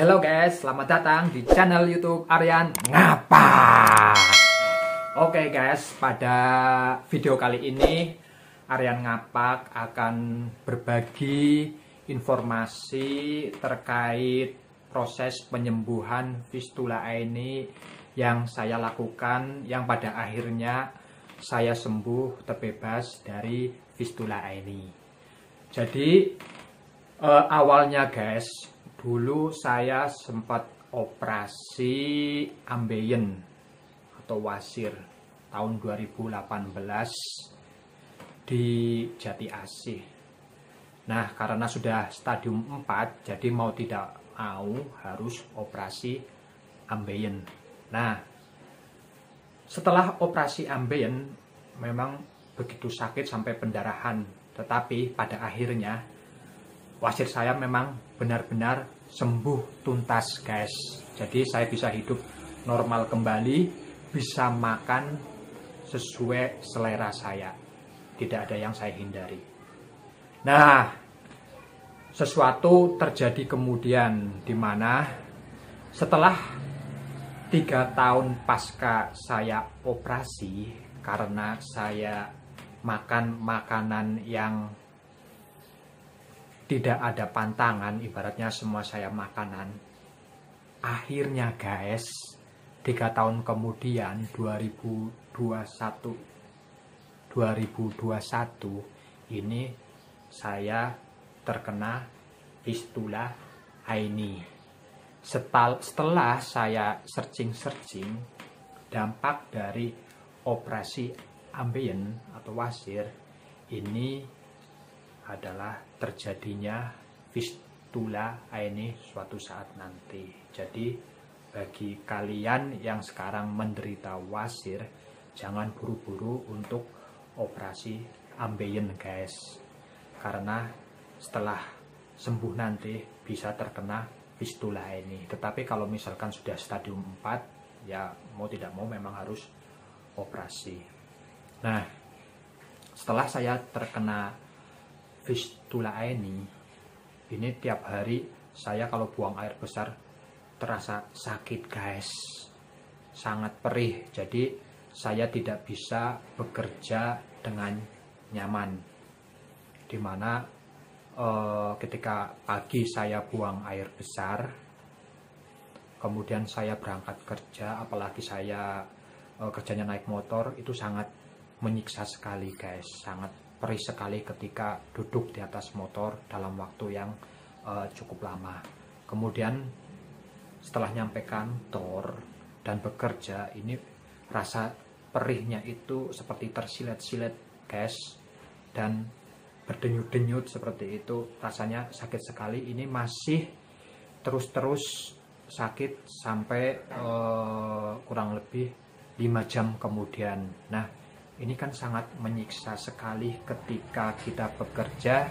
Halo guys, selamat datang di channel YouTube Aryan Ngapa. Oke guys, pada video kali ini Aryan Ngapak akan berbagi informasi terkait proses penyembuhan fistula ini yang saya lakukan, yang pada akhirnya saya sembuh terbebas dari fistula ini. Jadi awalnya guys, dulu saya sempat operasi ambeien atau wasir tahun 2018 di Jati Asih. Nah, karena sudah stadium 4, jadi mau tidak mau harus operasi ambeien. Nah, setelah operasi ambeien memang begitu sakit sampai pendarahan, tetapi pada akhirnya wasir saya memang benar-benar sembuh tuntas guys. Jadi saya bisa hidup normal kembali, bisa makan sesuai selera saya, tidak ada yang saya hindari. Nah, sesuatu terjadi kemudian, di mana setelah 3 tahun pasca saya operasi, karena saya makan makanan yang tidak ada pantangan, ibaratnya semua saya makanan. Akhirnya guys, 3 tahun kemudian 2021 ini saya terkena fistula ini. Setelah saya searching dampak dari operasi ambeien atau wasir ini adalah terjadinya fistula ini suatu saat nanti. Jadi bagi kalian yang sekarang menderita wasir, jangan buru-buru untuk operasi ambeien guys, karena setelah sembuh nanti bisa terkena fistula ini. Tetapi kalau misalkan sudah stadium 4, ya mau tidak mau memang harus operasi. Nah, setelah saya terkena fistula ini tiap hari saya kalau buang air besar terasa sakit guys, sangat perih. Jadi saya tidak bisa bekerja dengan nyaman, dimana ketika pagi saya buang air besar, kemudian saya berangkat kerja, apalagi saya kerjanya naik motor, itu sangat menyiksa sekali guys, sangat perih sekali ketika duduk di atas motor dalam waktu yang cukup lama. Kemudian setelah nyampe kantor dan bekerja, ini rasa perihnya itu seperti tersilet-silet guys, dan berdenyut-denyut seperti itu, rasanya sakit sekali. Ini masih terus sakit sampai kurang lebih 5 jam kemudian. Nah, ini kan sangat menyiksa sekali ketika kita bekerja.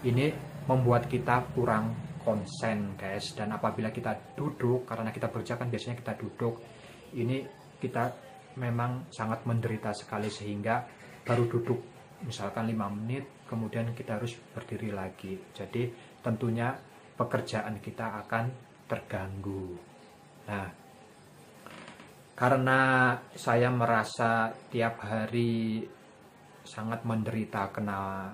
Ini membuat kita kurang konsen guys. Dan apabila kita duduk, karena kita bekerja kan biasanya kita duduk, ini kita memang sangat menderita sekali, sehingga baru duduk misalkan 5 menit, kemudian kita harus berdiri lagi. Jadi tentunya pekerjaan kita akan terganggu. Nah, karena saya merasa tiap hari sangat menderita kena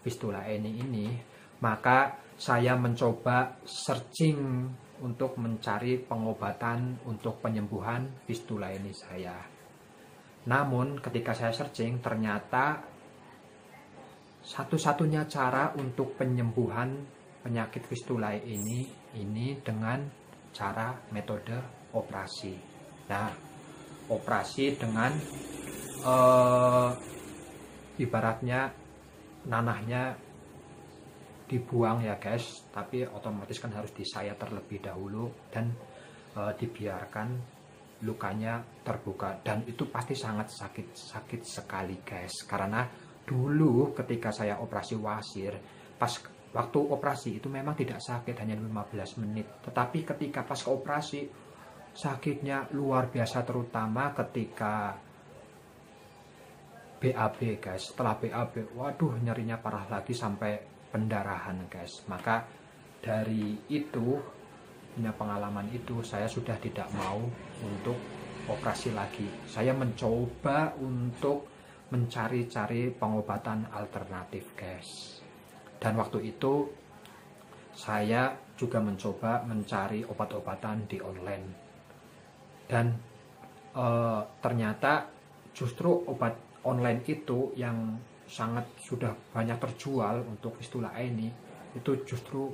fistula ini, maka saya mencoba searching untuk mencari pengobatan untuk penyembuhan fistula ini saya. Namun ketika saya searching, ternyata satu-satunya cara untuk penyembuhan penyakit fistula ini dengan cara metode operasi. Nah, operasi dengan ibaratnya nanahnya dibuang ya guys, tapi otomatis kan harus disayat terlebih dahulu dan dibiarkan lukanya terbuka, dan itu pasti sangat sakit sekali guys. Karena dulu ketika saya operasi wasir, waktu operasi itu memang tidak sakit, hanya 15 menit, tetapi ketika pas operasi sakitnya luar biasa, terutama ketika BAB guys. Setelah BAB, waduh, nyerinya parah lagi sampai pendarahan guys. Maka dari itu punya pengalaman itu, saya sudah tidak mau untuk operasi lagi. Saya mencoba untuk mencari-cari pengobatan alternatif, guys. Dan waktu itu saya juga mencoba mencari obat-obatan di online. Dan ternyata justru obat online itu yang sangat sudah banyak terjual untuk fistula ini, itu justru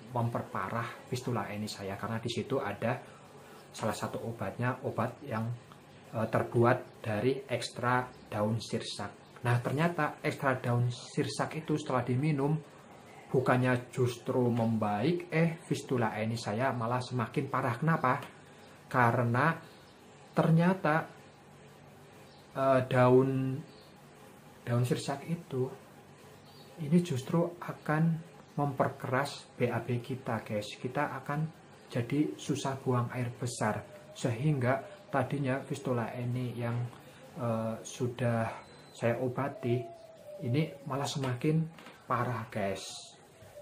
memperparah fistula ini saya, karena di situ ada salah satu obatnya, obat yang terbuat dari ekstra daun sirsak. Nah, ternyata ekstra daun sirsak itu setelah diminum bukannya justru membaik, fistula ini saya malah semakin parah. Kenapa? Karena ternyata daun sirsak itu ini justru akan memperkeras BAB kita, guys. Kita akan jadi susah buang air besar, sehingga tadinya fistula ini yang sudah saya obati ini malah semakin parah, guys.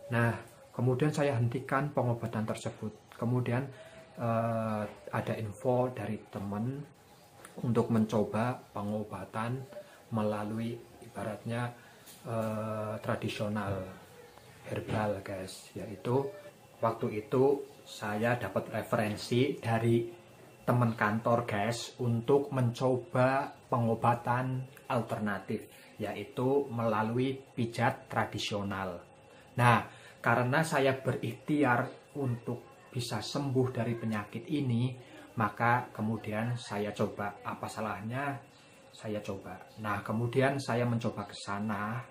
Nah, kemudian saya hentikan pengobatan tersebut. Kemudian ada info dari teman untuk mencoba pengobatan melalui ibaratnya tradisional herbal, guys. Yaitu waktu itu saya dapat referensi dari teman kantor, guys, untuk mencoba pengobatan alternatif, yaitu melalui pijat tradisional. Nah, karena saya berikhtiar untuk bisa sembuh dari penyakit ini, maka kemudian saya coba, apa salahnya saya coba. Nah, kemudian saya mencoba ke sana.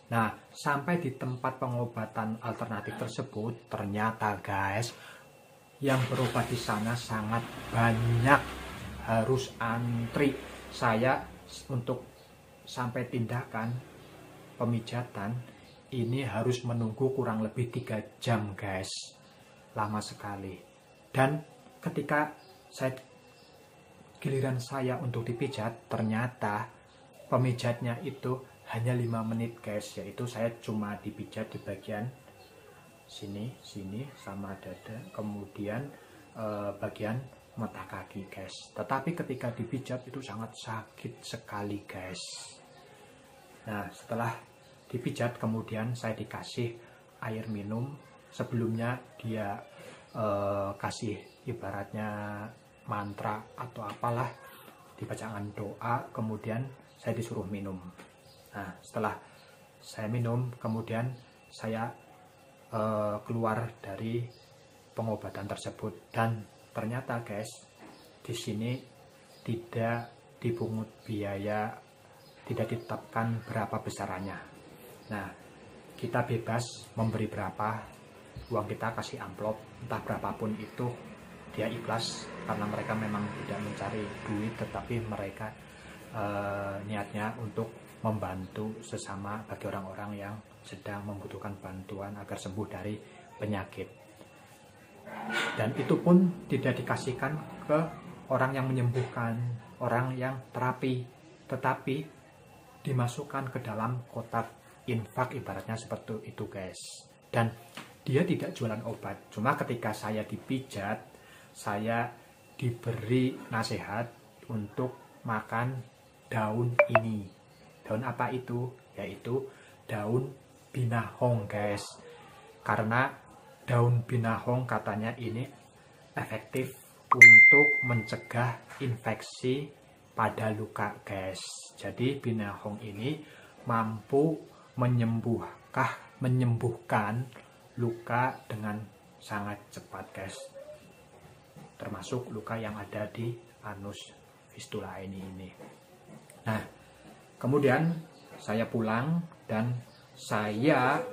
Nah, sampai di tempat pengobatan alternatif tersebut, ternyata, guys, yang berobat di sana sangat banyak, harus antri. Saya untuk sampai tindakan pemijatan ini harus menunggu kurang lebih 3 jam, guys. Lama sekali. Dan ketika giliran saya untuk dipijat, ternyata pemijatnya itu hanya 5 menit, guys. Yaitu saya cuma dipijat di bagian sini sama dada, kemudian bagian mata kaki, guys. Tetapi ketika dipijat itu sangat sakit sekali, guys. Nah, setelah dipijat kemudian saya dikasih air minum. Sebelumnya dia kasih ibaratnya mantra atau apalah, dibacakan doa, kemudian saya disuruh minum. Nah, setelah saya minum kemudian saya keluar dari pengobatan tersebut. Dan ternyata, guys, di sini tidak dipungut biaya, tidak ditetapkan berapa besarannya. Nah, kita bebas memberi berapa, uang kita kasih amplop, entah berapapun itu, dia ikhlas karena mereka memang tidak mencari duit, tetapi mereka niatnya untuk membantu sesama bagi orang-orang yang sedang membutuhkan bantuan agar sembuh dari penyakit. Dan itu pun tidak dikasihkan ke orang yang menyembuhkan, orang yang terapi, tetapi dimasukkan ke dalam kotak infak, ibaratnya seperti itu, guys. Dan dia tidak jualan obat, cuma ketika saya dipijat, saya diberi nasihat untuk makan daun ini. Daun apa itu? Yaitu daun binahong, guys. Karena daun binahong katanya ini efektif untuk mencegah infeksi pada luka, guys. Jadi binahong ini mampu menyembuhkan luka dengan sangat cepat, guys. Termasuk luka yang ada di anus fistula ini. Nah, kemudian saya pulang dan saya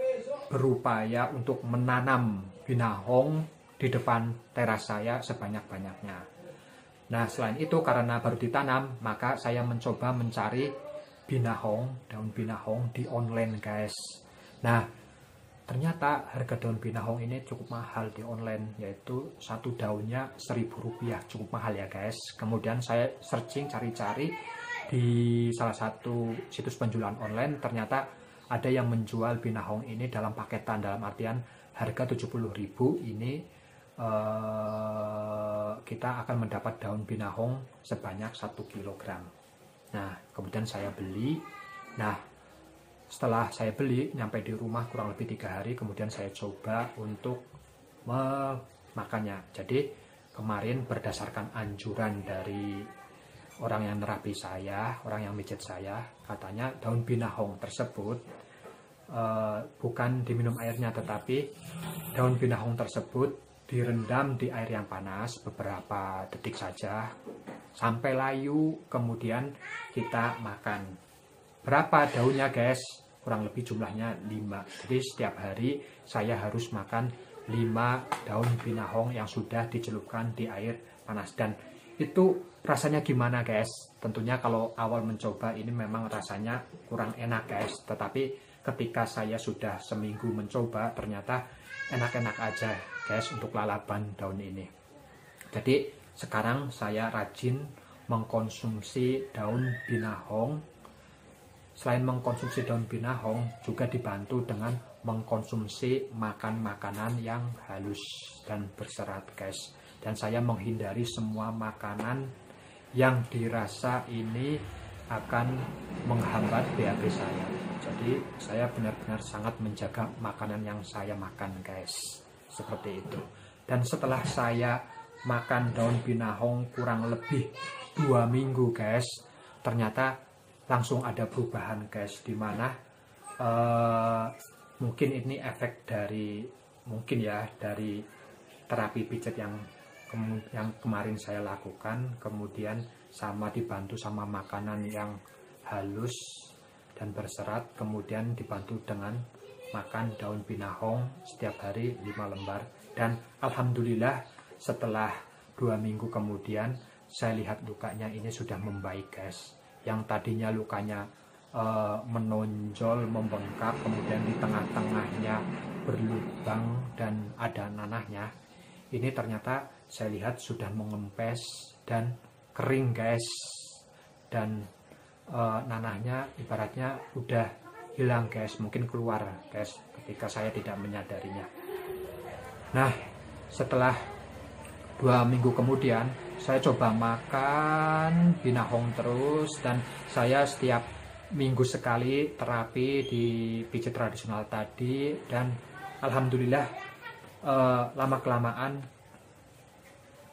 berupaya untuk menanam binahong di depan teras saya sebanyak-banyaknya. Nah, selain itu karena baru ditanam, maka saya mencoba mencari daun binahong di online, guys. Nah, ternyata harga daun binahong ini cukup mahal di online, yaitu satu daunnya Rp1.000, cukup mahal ya, guys. Kemudian saya searching, cari-cari di salah satu situs penjualan online, ternyata ada yang menjual binahong ini dalam paketan, dalam artian harga 70.000 ini kita akan mendapat daun binahong sebanyak 1 kilogram. Nah, kemudian saya beli. Nah, setelah saya beli, nyampe di rumah kurang lebih 3 hari, kemudian saya coba untuk memakannya. Jadi kemarin berdasarkan anjuran dari orang yang nerapi saya, orang yang mijit saya, katanya daun binahong tersebut bukan diminum airnya, tetapi daun binahong tersebut direndam di air yang panas beberapa detik saja sampai layu, kemudian kita makan. Berapa daunnya guys? Kurang lebih jumlahnya 5. Jadi setiap hari saya harus makan 5 daun binahong yang sudah dicelupkan di air panas. Dan itu rasanya gimana guys? Tentunya kalau awal mencoba ini memang rasanya kurang enak guys. Tetapi ketika saya sudah seminggu mencoba, ternyata enak-enak aja guys untuk lalaban daun ini. Jadi sekarang saya rajin mengkonsumsi daun binahong. Selain mengkonsumsi daun binahong, juga dibantu dengan mengkonsumsi makanan yang halus dan berserat guys. Dan saya menghindari semua makanan yang dirasa ini akan menghambat BAB saya. Jadi saya benar-benar sangat menjaga makanan yang saya makan guys. Seperti itu. Dan setelah saya makan daun binahong kurang lebih 2 minggu guys, ternyata langsung ada perubahan guys, dimana mungkin ini efek dari dari terapi pijat yang kemarin saya lakukan, kemudian sama dibantu sama makanan yang halus dan berserat, kemudian dibantu dengan makan daun binahong setiap hari 5 lembar. Dan alhamdulillah setelah 2 minggu kemudian saya lihat lukanya ini sudah membaik guys. Yang tadinya lukanya menonjol, membengkak, kemudian di tengah-tengahnya berlubang dan ada nanahnya, ini ternyata saya lihat sudah mengempes dan kering guys. Dan nanahnya ibaratnya udah hilang guys, mungkin keluar guys ketika saya tidak menyadarinya. Nah, setelah 2 minggu kemudian saya coba makan binahong terus, dan saya setiap minggu sekali terapi di pijat tradisional tadi. Dan alhamdulillah lama-kelamaan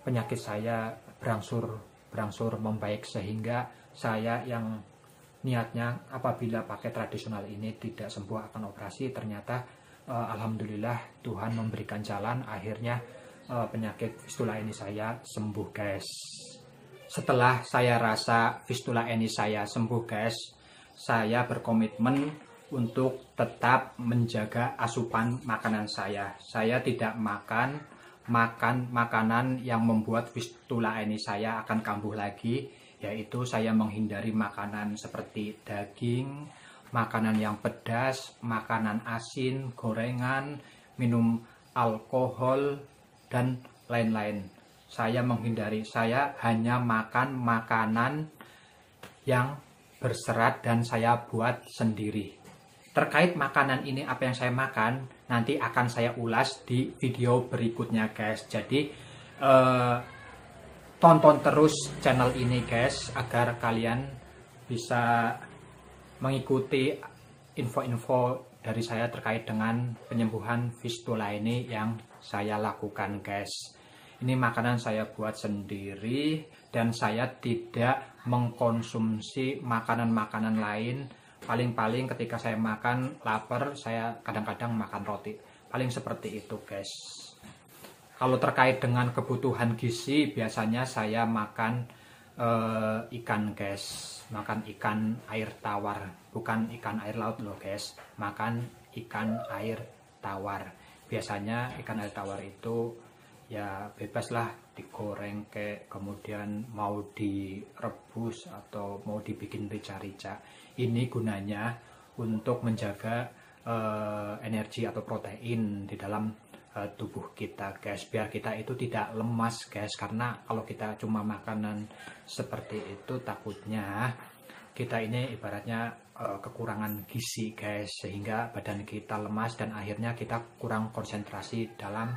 penyakit saya berangsur membaik, sehingga saya yang niatnya apabila pakai tradisional ini tidak sembuh akan operasi, ternyata alhamdulillah Tuhan memberikan jalan, akhirnya penyakit fistula ini saya sembuh guys. Setelah saya rasa fistula ini saya sembuh guys, saya berkomitmen untuk tetap menjaga asupan makanan saya. Saya tidak makan makanan yang membuat fistula ini saya akan kambuh lagi, yaitu saya menghindari makanan seperti daging, makanan yang pedas, makanan asin, gorengan, minum alkohol, dan lain-lain. Saya menghindari, saya hanya makan makanan yang berserat dan saya buat sendiri. Terkait makanan ini, apa yang saya makan, nanti akan saya ulas di video berikutnya guys. Jadi tonton terus channel ini guys, agar kalian bisa mengikuti info-info dari saya terkait dengan penyembuhan fistula ini yang saya lakukan guys. Ini makanan saya buat sendiri, dan saya tidak mengkonsumsi makanan-makanan lain. Paling-paling ketika saya makan lapar, saya kadang-kadang makan roti. Paling seperti itu guys. Kalau terkait dengan kebutuhan gizi, biasanya saya makan ikan guys. Makan ikan air tawar, bukan ikan air laut loh guys. Makan ikan air tawar. Biasanya ikan air tawar itu ya bebas lah, digoreng kayak, kemudian mau direbus atau mau dibikin rica-rica. Ini gunanya untuk menjaga energi atau protein di dalam tubuh kita guys, biar kita itu tidak lemas guys. Karena kalau kita cuma makanan seperti itu, takutnya kita ini ibaratnya kekurangan gizi guys, sehingga badan kita lemas dan akhirnya kita kurang konsentrasi dalam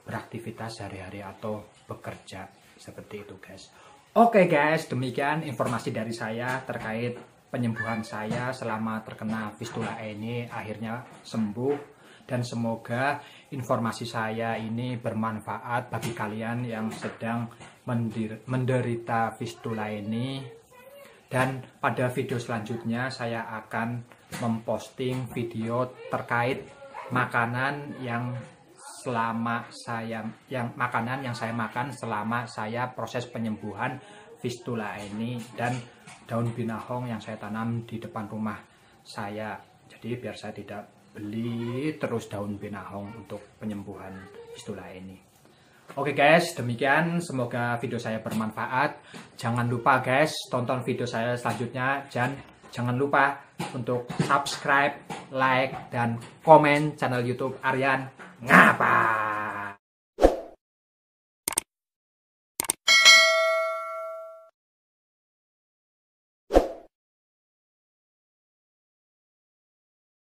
beraktivitas sehari-hari atau bekerja seperti itu guys. Oke guys, demikian informasi dari saya terkait penyembuhan saya selama terkena fistula ini akhirnya sembuh. Dan semoga informasi saya ini bermanfaat bagi kalian yang sedang menderita fistula ini. Dan pada video selanjutnya saya akan memposting video terkait makanan yang saya makan selama saya proses penyembuhan fistula ini, dan daun binahong yang saya tanam di depan rumah saya. Jadi biar saya tidak beli terus daun binahong untuk penyembuhan fistula ini. Oke guys, demikian, semoga video saya bermanfaat. Jangan lupa guys, tonton video saya selanjutnya, dan jangan lupa untuk subscribe, like, dan komen channel YouTube Aryan Ngapa.